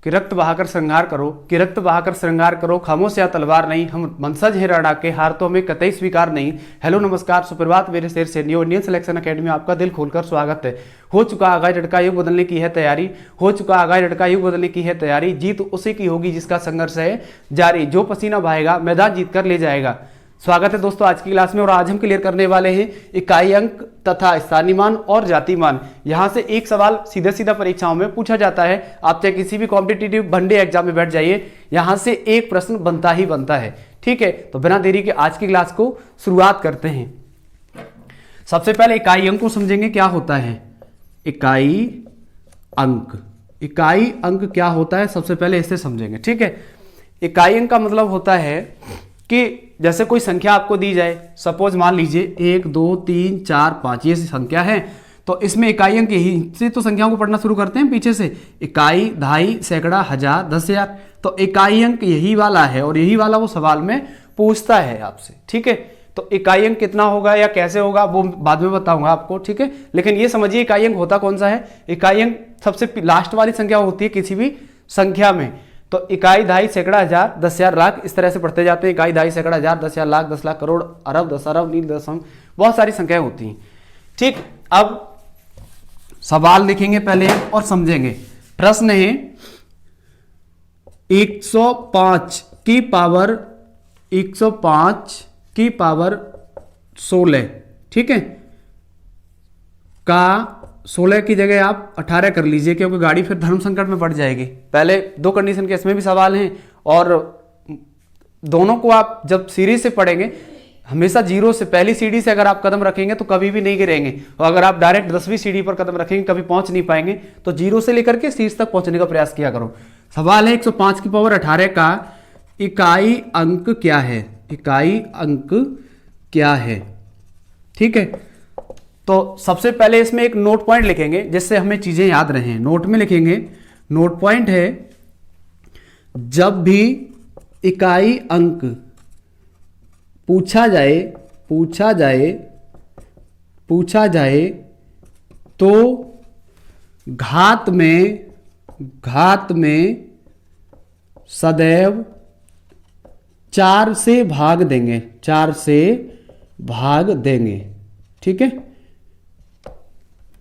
कि रक्त बहाकर श्रृंगार करो, कि रक्त बहाकर श्रृंगार करो, खामोश या तलवार नहीं, हम वंशज हैं रणा के, हार तो हमें कतई स्वीकार नहीं। हेलो नमस्कार सुप्रभात मेरे शेर से न्यू इंडियन सिलेक्शन अकेडमी में आपका दिल खोलकर स्वागत है। हो चुका आगाज लड़का युग बदलने की है तैयारी, हो चुका आगाज लड़का युग बदलने की है तैयारी। जीत उसी की होगी जिसका संघर्ष है जारी, जो पसीना बहाएगा मैदान जीत कर ले जाएगा। स्वागत है दोस्तों आज की क्लास में और आज हम क्लियर करने वाले हैं इकाई अंक तथा स्थानीयमान और जातिमान। यहां से एक सवाल सीधा सीधा परीक्षाओं में पूछा जाता है। आप चाहे किसी भी कॉम्पिटिटिव वनडे एग्जाम में बैठ जाइए, यहां से एक प्रश्न बनता ही बनता है। ठीक है, तो बिना देरी के आज की क्लास को शुरुआत करते हैं। सबसे पहले इकाई अंक को समझेंगे क्या होता है। इकाई अंक, इकाई अंक क्या होता है सबसे पहले इसे समझेंगे। ठीक है, इकाई अंक का मतलब होता है कि जैसे कोई संख्या आपको दी जाए, सपोज मान लीजिए 1 2 3 4 5 ये संख्या है, तो इसमें इकाई अंक यही से तो संख्याओं को पढ़ना शुरू करते हैं पीछे से। इकाई, दहाई, सैकड़ा, हजार, 10,000, तो इकाई अंक यही वाला है और यही वाला वो सवाल में पूछता है आपसे। ठीक है, तो इकाई अंक कितना होगा या कैसे होगा वो बाद में बताऊंगा आपको। ठीक है, लेकिन ये समझिए इकाई अंक होता कौन सा है। इकाई अंक सबसे लास्ट वाली संख्या होती है किसी भी संख्या में। तो इकाई, दहाई, सैकड़ा, हजार, 10,000, लाख, इस तरह से पढ़ते जाते हैं। इकाई, दहाई, सैकड़ा, हजार, 10,000, लाख, 10 लाख, करोड़, अरब, 10 अरब, नील, 10 बहुत सारी संख्याएं होती हैं। ठीक, अब सवाल लिखेंगे पहले और समझेंगे। प्रश्न है 105 की पावर 105 की पावर 16। ठीक है, का 16 की जगह आप 18 कर लीजिए, क्योंकि गाड़ी फिर धर्म संकट में पड़ जाएगी। पहले दो कंडीशन के इसमें भी सवाल हैं और दोनों को आप जब सीरीज से पढ़ेंगे, हमेशा जीरो से पहली सीढ़ी से अगर आप कदम रखेंगे तो कभी भी नहीं गिरेंगे, और अगर आप डायरेक्ट 10वीं सीढ़ी पर कदम रखेंगे कभी पहुंच नहीं पाएंगे। तो जीरो से लेकर के शीर्ष तक पहुंचने का प्रयास किया करो। सवाल है 105 की पावर 18 का इकाई अंक क्या है। इकाई अंक क्या है। ठीक है, तो सबसे पहले इसमें एक नोट पॉइंट लिखेंगे जिससे हमें चीजें याद रहें। नोट में लिखेंगे, नोट पॉइंट है जब भी इकाई अंक पूछा जाए तो घात में सदैव 4 से भाग देंगे, 4 से भाग देंगे। ठीक है,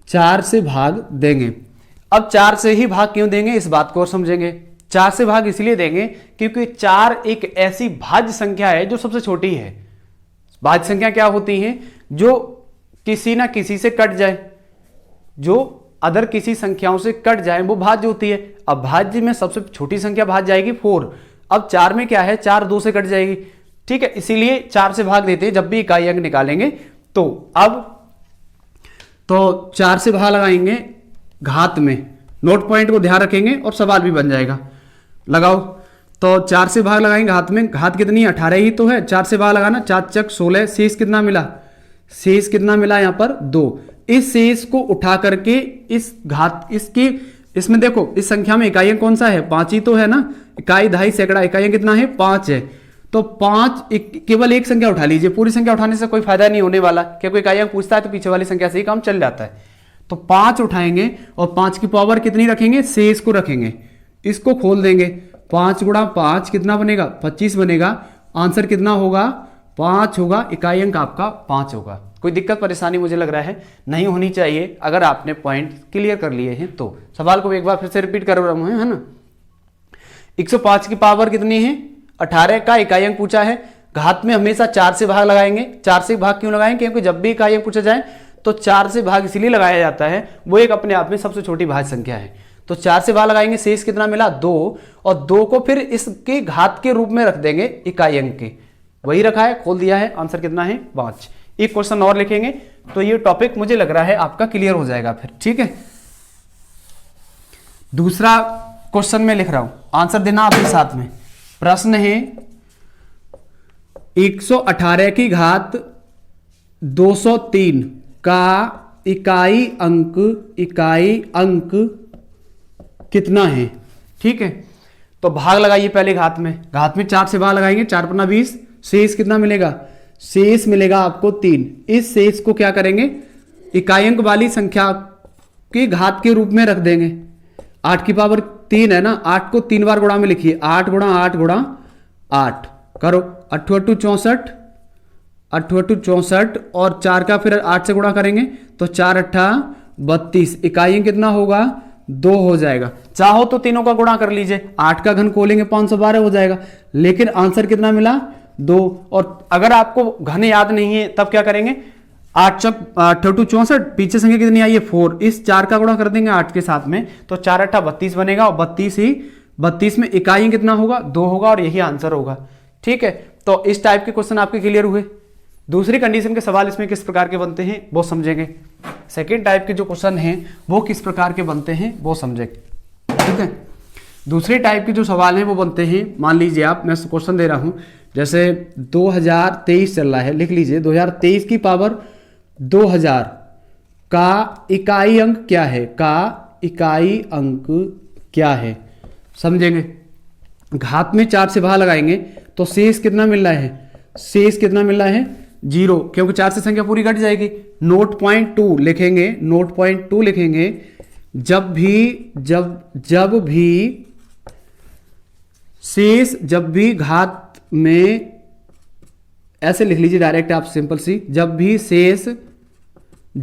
4 से भाग देंगे। अब 4 से ही भाग क्यों देंगे इस बात को और समझेंगे। 4 से भाग इसलिए देंगे क्योंकि 4 एक ऐसी भाज्य संख्या है जो सबसे छोटी है। भाज्य संख्या क्या होती है, जो किसी ना किसी से कट जाए, जो अदर किसी संख्याओं से कट जाए वो भाज्य होती है। अब भाज्य में सबसे छोटी संख्या भाज्य जाएगी 4। अब 4 में क्या है, 4 2 से कट जाएगी। ठीक है, इसीलिए 4 से भाग देते हैं जब भी इकाई अंक निकालेंगे। तो अब 4 से भाग लगाएंगे घात में। नोट पॉइंट को ध्यान रखेंगे और सवाल भी बन जाएगा। लगाओ, तो 4 से भाग लगाएंगे घात में। घात कितनी है, 18 ही तो है। 4 से भाग लगाना, 4 चक 16, शेष कितना मिला, शेष कितना मिला यहाँ पर 2। इस शेष को उठा करके इस घात इसमें देखो इस संख्या में इकाई अंक कौन सा है, 5 ही तो है ना। इकाई, दहाई, सैकड़ा, इकाई अंक कितना है, 5 है। तो 5 केवल एक संख्या उठा लीजिए, पूरी संख्या उठाने से कोई फायदा नहीं होने वाला, क्योंकि इकाई अंक पूछता है तो पीछे वाली संख्या से ही काम चल जाता है। तो 5 उठाएंगे और 5 की पावर कितनी रखेंगे, शेष को रखेंगे, इसको खोल देंगे। 5 गुणा 5 कितना बनेगा, 25 बनेगा। आंसर कितना होगा, 5 होगा। इकाई अंक आपका 5 होगा। कोई दिक्कत परेशानी मुझे लग रहा है नहीं होनी चाहिए अगर आपने पॉइंट क्लियर कर लिए हैं तो। सवाल को एक बार फिर से रिपीट कर रहा हूं, है ना। 105 की पावर कितनी है, 18 का इकाई अंक पूछा है। घात में हमेशा 4 से भाग लगाएंगे। 4 से भाग क्यों लगाएंगे, क्योंकि जब भी इकाई अंक पूछा जाए तो 4 से भाग इसलिए लगाया जाता है, वो एक अपने आप में सबसे छोटी भाज्य संख्या है। तो 4 से भाग लगाएंगे, शेष कितना मिला 2, और 2 को फिर इसके घात के रूप में रख देंगे इकाई अंक के। वही रखा है, खोल दिया है, आंसर कितना है 5। एक क्वेश्चन और लिखेंगे तो ये टॉपिक मुझे लग रहा है आपका क्लियर हो जाएगा फिर। ठीक है, दूसरा क्वेश्चन में लिख रहा हूं, आंसर देना आपके साथ में। प्रश्न है 118 की घात 203 का इकाई अंक कितना है। ठीक है, तो भाग लगाइए पहले घात में। घात में 4 से भाग लगाएंगे, 4 पन्ना 20, शेष कितना मिलेगा, शेष मिलेगा आपको 3। इस शेष को क्या करेंगे, इकाई अंक वाली संख्या के घात के रूप में रख देंगे। 8 की पावर 3 है ना, 8 को 3 बार गुणा में लिखिए, 8 गुणा 8 गुणा 8 करो, 8 8 64, 8 8 64 और 4 का फिर 8 से गुणा करेंगे तो 4 8 32, इकाई कितना होगा 2 हो जाएगा। चाहो तो तीनों का गुणा कर लीजिए, 8 का घन खोलेंगे 512 हो जाएगा, लेकिन आंसर कितना मिला 2। और अगर आपको घन याद नहीं है तब क्या करेंगे, 8 8 64, पीछे संख्या कितनी आई है 4, इस 4 का गुणा कर देंगे 8 के साथ में तो 4 8 32 बनेगा, और 32 में इकाई कितना होगा 2 होगा, और यही आंसर होगा। ठीक है, तो इस टाइप के क्वेश्चन आपके क्लियर हुए। दूसरी कंडीशन के सवाल इसमें किस प्रकार के बनते हैं वो समझेंगे। सेकेंड टाइप के जो क्वेश्चन हैं वो किस प्रकार के बनते हैं वो समझेंगे। ठीक है, दूसरे टाइप के जो सवाल हैं वो बनते हैं, मान लीजिए आप, मैं क्वेश्चन दे रहा हूं, जैसे 2023 चल रहा है, लिख लीजिए 2023 की पावर 2000 का इकाई अंक क्या है, का इकाई अंक क्या है, समझेंगे। घात में 4 से भाग लगाएंगे तो शेष कितना मिल रहा है, शेष कितना मिल रहा है 0, क्योंकि 4 से संख्या पूरी कट जाएगी। नोट पॉइंट 2 लिखेंगे, नोट पॉइंट 2 लिखेंगे, जब भी शेष, जब भी घात में, ऐसे लिख लीजिए डायरेक्ट आप सिंपल सी, जब भी शेष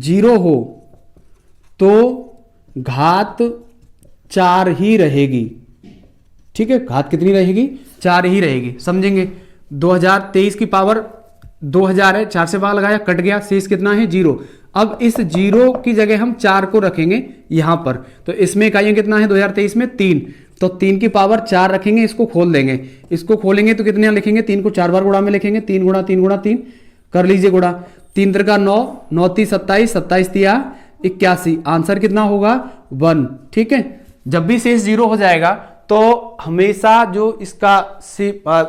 0 हो तो घात 4 ही रहेगी। ठीक है, घात कितनी रहेगी 4 ही रहेगी, समझेंगे। 2023 की पावर 2000 है, 4 से भाग लगाया कट गया, शेष कितना है 0। अब इस 0 की जगह हम 4 को रखेंगे यहां पर, तो इसमें इकाइयां कितना है 2023 में 3, तो 3 की पावर 4 रखेंगे, इसको खोल देंगे, इसको खोलेंगे तो कितने लिखेंगे 3 को 4 बार गुणा में लिखेंगे, 3 गुणा 3 गुणा 3 कर लीजिए गुणा, 3 त्रिका 9, 9 3 27, 27 तिया 81, आंसर कितना होगा 1। ठीक है, जब भी शेष 0 हो जाएगा तो हमेशा जो इसका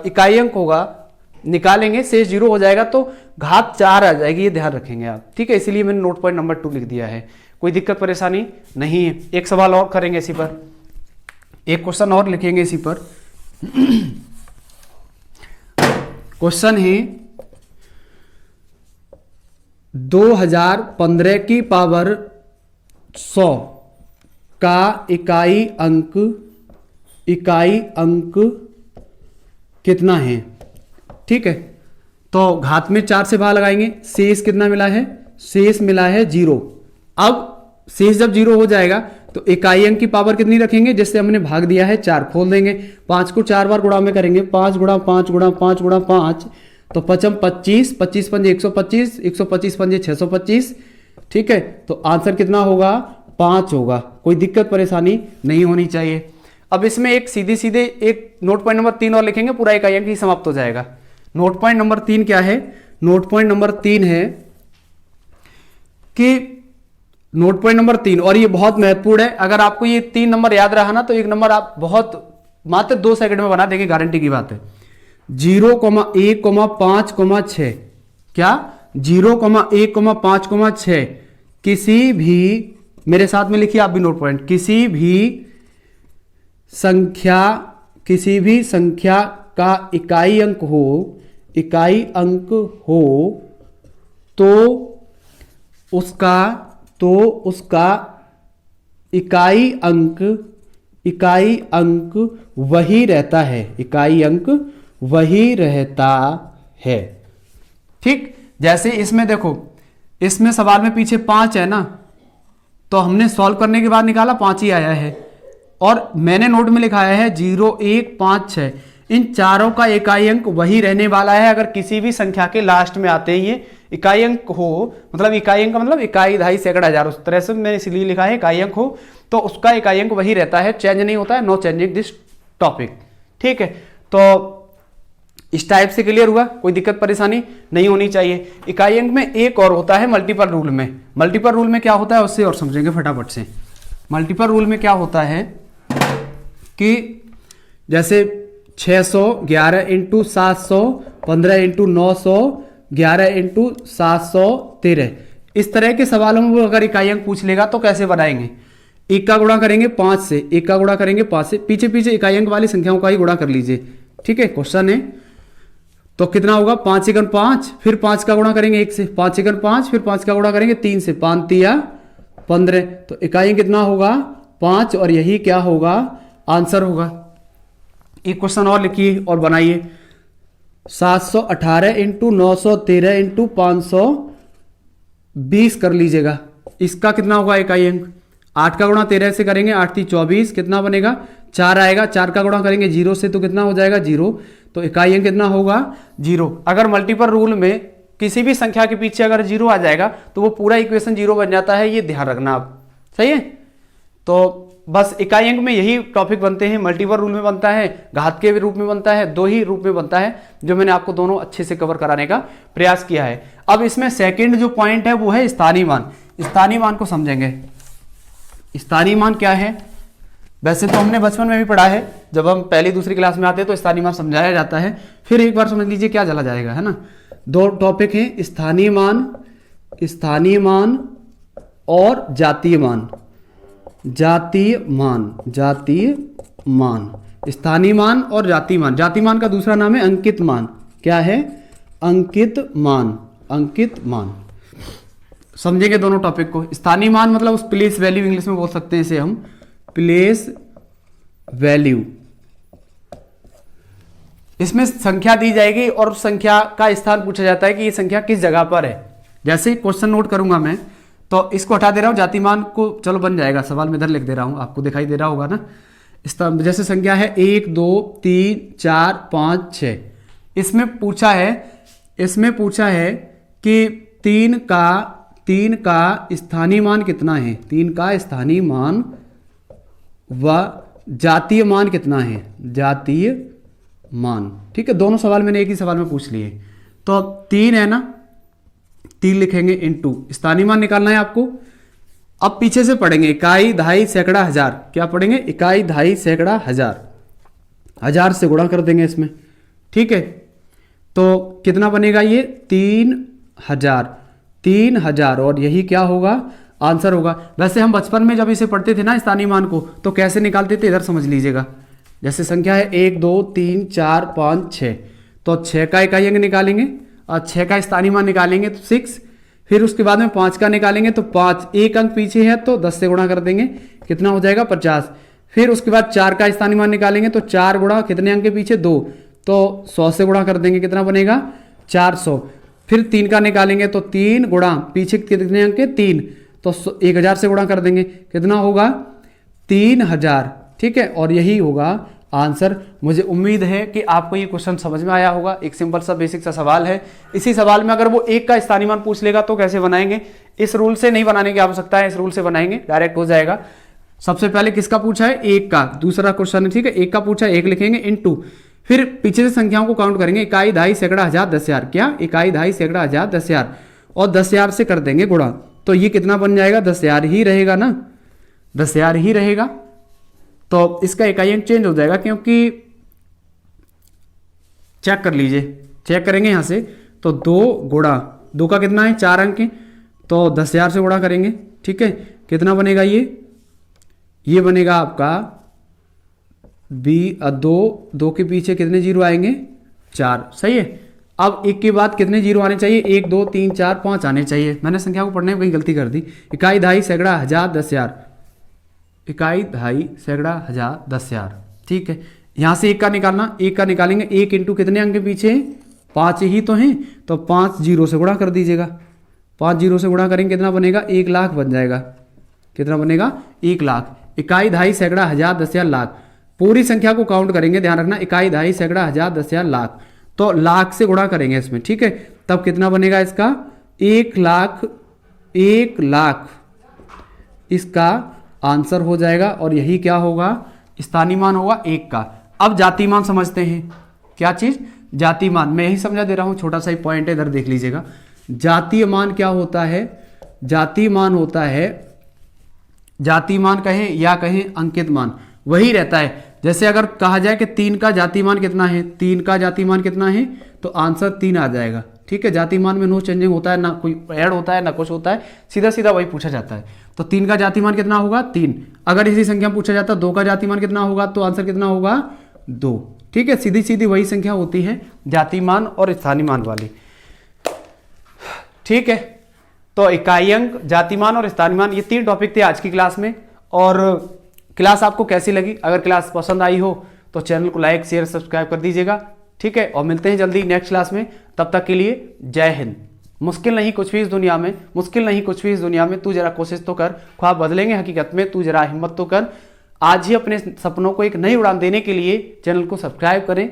इकाई अंक होगा निकालेंगे, शेष 0 हो जाएगा तो घात 4 आ जाएगी, ये ध्यान रखेंगे आप। ठीक है, इसीलिए मैंने नोट पॉइंट नंबर 2 लिख दिया है, कोई दिक्कत परेशानी नहीं है। एक सवाल और करेंगे इसी पर, एक क्वेश्चन और लिखेंगे इसी पर। क्वेश्चन है 2015 की पावर 100 का इकाई अंक कितना है। ठीक है, तो घात में 4 से भाग लगाएंगे, शेष कितना मिला है, शेष मिला है 0। अब शेष जब 0 हो जाएगा तो इकाई अंक की पावर कितनी रखेंगे, जैसे हमने भाग दिया है 4, खोल देंगे, 5 को 4 बार गुणा में करेंगे, 5 गुणा 5 गुणा 5 गुणा 5 तो 5 25, 25 पंजे 125, 125 पंजे 625। ठीक है, तो आंसर कितना होगा 5 होगा, कोई दिक्कत परेशानी नहीं होनी चाहिए। अब इसमें एक सीधे एक नोट पॉइंट नंबर 3 और लिखेंगे, पूरा इकाई अंक ही समाप्त हो जाएगा। नोट पॉइंट नंबर 3 क्या है, नोट पॉइंट नंबर 3 है कि नोट पॉइंट नंबर 3, और ये बहुत महत्वपूर्ण है, अगर आपको ये 3 नंबर याद रहा ना तो एक नंबर आप बहुत मात्र 2 सेकंड में बना देंगे, गारंटी की बात है। 0,1,5,6 क्या, 0,1,5,6 किसी भी, मेरे साथ में लिखिए आप भी नोट पॉइंट, किसी भी संख्या का इकाई अंक हो तो उसका इकाई अंक वही रहता है, इकाई अंक वही रहता है। ठीक, जैसे इसमें देखो, इसमें सवाल में पीछे 5 है ना, तो हमने सॉल्व करने के बाद निकाला 5 ही आया है, और मैंने नोट में लिखाया है 0 1 5 6, इन चारों का इकाई अंक वही रहने वाला है। अगर किसी भी संख्या के लास्ट में आते ही इकाई अंक हो, मतलब इकाई अंक मतलब इकाई, दहाई, सैकड़ा, हजार, उस तरह से मैंने इसलिए लिखा है इकाई अंक हो तो उसका इकाई अंक वही रहता है, चेंज नहीं होता है, नो चेंजिंग दिस टॉपिक। ठीक है, तो इस टाइप से क्लियर हुआ, कोई दिक्कत परेशानी नहीं होनी चाहिए। इकाई अंक में एक और होता है मल्टीपल रूल में, मल्टीपल रूल में क्या होता है उससे और समझेंगे फटाफट से। मल्टीपल रूल में क्या होता है कि जैसे 611 इंटू 700, 15 इंटू 900, 11 इंटू 713, इस तरह के सवालों में वो अगर इकाई अंक पूछ लेगा तो कैसे बनाएंगे, एक का गुणा करेंगे 5 से, एक का गुणा करेंगे 5 से, पीछे पीछे इकाई अंक वाली संख्याओं का ही गुणा कर लीजिए। ठीक है, क्वेश्चन है तो कितना होगा 5 एकन 5, फिर 5 का गुणा करेंगे 1 से, 5 एकन 5, फिर 5 का गुणा करेंगे 3 से, 5 तिया 15, तो इकाई कितना होगा 5, और यही क्या होगा आंसर होगा। एक क्वेश्चन और लिखिए और बनाइए। 718 इंटू 913 इंटू 520 कर लीजिएगा। इसका कितना होगा इकाई अंक? 8 का गुणा 13 से करेंगे, 8 × 3 = 24, कितना बनेगा? 4 आएगा। 4 का गुणा करेंगे 0 से तो कितना हो जाएगा? 0। तो इकाई अंक कितना होगा? 0। अगर मल्टीपल रूल में किसी भी संख्या के पीछे अगर 0 आ जाएगा तो वो पूरा इक्वेशन 0 बन जाता है, ये ध्यान रखना आप। सही है। तो बस इकाई अंक में यही टॉपिक बनते हैं। मल्टीपल रूल में बनता है, घात के रूप में बनता है, दो ही रूप में बनता है, जो मैंने आपको दोनों अच्छे से कवर कराने का प्रयास किया है। अब इसमें सेकंड जो पॉइंट है वो है स्थानीय मान। स्थानीय मान को समझेंगे। स्थानीय मान क्या है? वैसे तो हमने बचपन में भी पढ़ा है, जब हम पहली दूसरी क्लास में आते हैं तो स्थानीय मान समझाया जाता है। फिर एक बार समझ लीजिए क्या चला जाएगा, है ना। दो टॉपिक हैं, स्थानीय मान और जातीय मान। जातीय मान, स्थानीय मान और जातीय मान। जातीय मान का दूसरा नाम है अंकित मान। क्या है? अंकित मान। समझेंगे दोनों टॉपिक को। स्थानीय मान मतलब उस प्लेस वैल्यू, इंग्लिश में बोल सकते हैं इसे हम, प्लेस वैल्यू। इसमें संख्या दी जाएगी और संख्या का स्थान पूछा जाता है कि ये संख्या किस जगह पर है। जैसे क्वेश्चन नोट करूंगा मैं, तो इसको हटा दे रहा हूं, जाति मान को चलो बन जाएगा, सवाल में इधर लिख दे रहा हूं, आपको दिखाई दे रहा होगा ना। जैसे संख्या है 1 2 3 4 5 6। इसमें पूछा है कि 3 का स्थानीय मान कितना है, 3 का स्थानीय मान व जातीय मान कितना है, जातीय मान। ठीक है, दोनों सवाल मैंने एक ही सवाल में पूछ लिए। तो 3 है ना, 3 लिखेंगे इनटू स्थानीय मान निकालना है आपको। अब पीछे से पढ़ेंगे, इकाई, दहाई, सैकड़ा, हजार। क्या पढ़ेंगे? इकाई, दहाई, सैकड़ा, हजार। 1000 से गुणा कर देंगे इसमें। ठीक है, तो कितना बनेगा ये? 3000 और यही क्या होगा? आंसर होगा। वैसे हम बचपन में जब इसे पढ़ते थे ना स्थानीय मान को, तो कैसे निकालते थे इधर समझ लीजिएगा। जैसे संख्या है 1 2 3 4 5 6, तो 6 का इकाई अंक निकालेंगे और 6 का स्थानीय मान निकालेंगे तो 6। फिर उसके बाद में 5 का निकालेंगे तो 5, एक अंक पीछे है तो 10 से गुणा कर देंगे, कितना हो जाएगा? 50। फिर उसके बाद 4 का स्थानीय मान निकालेंगे तो 4 गुणा कितने अंक के पीछे? 2, तो 100 से गुणा कर देंगे, कितना बनेगा? 400। फिर 3 का निकालेंगे तो 3 गुणा पीछे कितने अंक के? 3, तो 1000 से गुणा कर देंगे, कितना होगा? 3000। ठीक है, और यही होगा आंसर। मुझे उम्मीद है कि आपको ये क्वेश्चन समझ में आया होगा। एक सिंपल सा बेसिक सा सवाल है। इसी सवाल में अगर वो 1 का स्थानीय मान पूछ लेगा तो कैसे बनाएंगे? इस रूल से नहीं बनाने की आवश्यकता है, इस रूल से बनाएंगे, डायरेक्ट हो जाएगा। सबसे पहले किसका पूछा है? 1 का। दूसरा क्वेश्चन है, ठीक है, 1 का पूछा है, 1 लिखेंगे इनटू, फिर पीछे से संख्याओं को काउंट करेंगे, इकाई, दहाई, सैकड़ा, हजार, 10,000। क्या? इकाई, दहाई, सैकड़ा, हजार, 10,000 और 10,000 से कर देंगे गुणा, तो ये कितना बन जाएगा? 10,000 ही रहेगा ना, 10,000 ही रहेगा। तो इसका इकाई अंक चेंज हो जाएगा, क्योंकि चेक कर लीजिए, चेक करेंगे यहां से तो 2 गुणा 2 का कितना है? 4 अंक है, तो 10,000 से गुणा करेंगे। ठीक है, कितना बनेगा ये बनेगा आपका 2 के पीछे कितने जीरो आएंगे? 4। सही है। अब 1 के बाद कितने जीरो आने चाहिए? 1 2 3 4 5 आने चाहिए। मैंने संख्या को पढ़ने में कहीं गलती कर दी। इकाई, दहाई, सैकड़ा, हजार, 10,000। इकाई, दहाई, सैकड़ा, हजार, 10,000। ठीक है, यहां से 1 का निकालना, 1 का निकालेंगे, 1 इंटू कितने अंक के पीछे? 5 ही तो हैं, तो 5 जीरो से गुणा कर दीजिएगा। 5 जीरो से गुणा करेंगे, कितना बनेगा? 1 लाख बन जाएगा। कितना बनेगा? 1 लाख। इकाई, दहाई, सैकड़ा, हजार, 10,000, लाख। पूरी संख्या को काउंट करेंगे, ध्यान रखना, इकाई, दहाई, सैकड़ा, हजार, 10,000, लाख। तो लाख से गुणा करेंगे इसमें। ठीक है, तब कितना बनेगा इसका? 1 लाख इसका आंसर हो जाएगा। और यही क्या होगा? स्थानीय मान होगा 1 का। अब जातीय मान समझते हैं। क्या चीज? जातीय मान। मैं यही समझा दे रहा हूं, छोटा सा ही पॉइंट है, इधर देख लीजिएगा। जातीय मान क्या होता है? जातीय मान होता है, जातीय मान कहें या कहें अंकित मान, वही रहता है। जैसे अगर कहा जाए कि 3 का जातीय मान कितना है, 3 का जातीय मान कितना है, तो आंसर 3 आ जाएगा। ठीक है, जातीय मान में नो चेंजिंग होता है, ना कोई ऐड होता है, ना कुछ होता है, सीधा सीधा वही पूछा जाता है। तो 3 का जातीय मान कितना होगा? 3। अगर इसी संख्या में पूछा जाता 2 का जातीय मान कितना होगा, तो आंसर कितना होगा? 2। ठीक है, सीधी सीधी वही संख्या होती है जातीय मान और स्थानीय मान वाली। ठीक है, तो इकाई अंक, जातीय मान और स्थानीय मान, ये 3 टॉपिक थे आज की क्लास में। और क्लास आपको कैसी लगी? अगर क्लास पसंद आई हो तो चैनल को लाइक शेयर सब्सक्राइब कर दीजिएगा। ठीक है, और मिलते हैं जल्दी नेक्स्ट क्लास में। तब तक के लिए जय हिंद। मुश्किल नहीं कुछ भी इस दुनिया में, मुश्किल नहीं कुछ भी इस दुनिया में, तू जरा कोशिश तो कर, ख्वाब बदलेंगे हकीकत में, तू जरा हिम्मत तो कर। आज ही अपने सपनों को एक नई उड़ान देने के लिए चैनल को सब्सक्राइब करें,